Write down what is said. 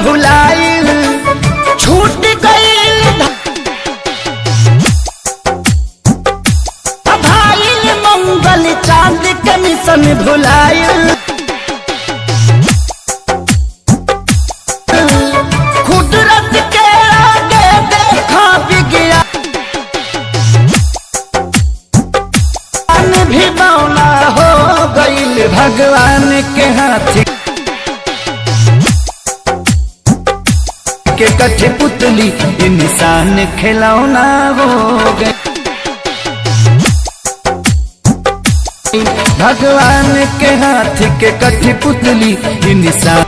भुलाइल छूट गईल भाईल मंगल चांद के मिशन भुलाइल कुदरत के आगे देखा विज्ञान भी मौला हो गईल भगवान के हाथ के कठपुतली इंसान खिलौना हो गए भगवान के हाथ के कठपुतली इंसान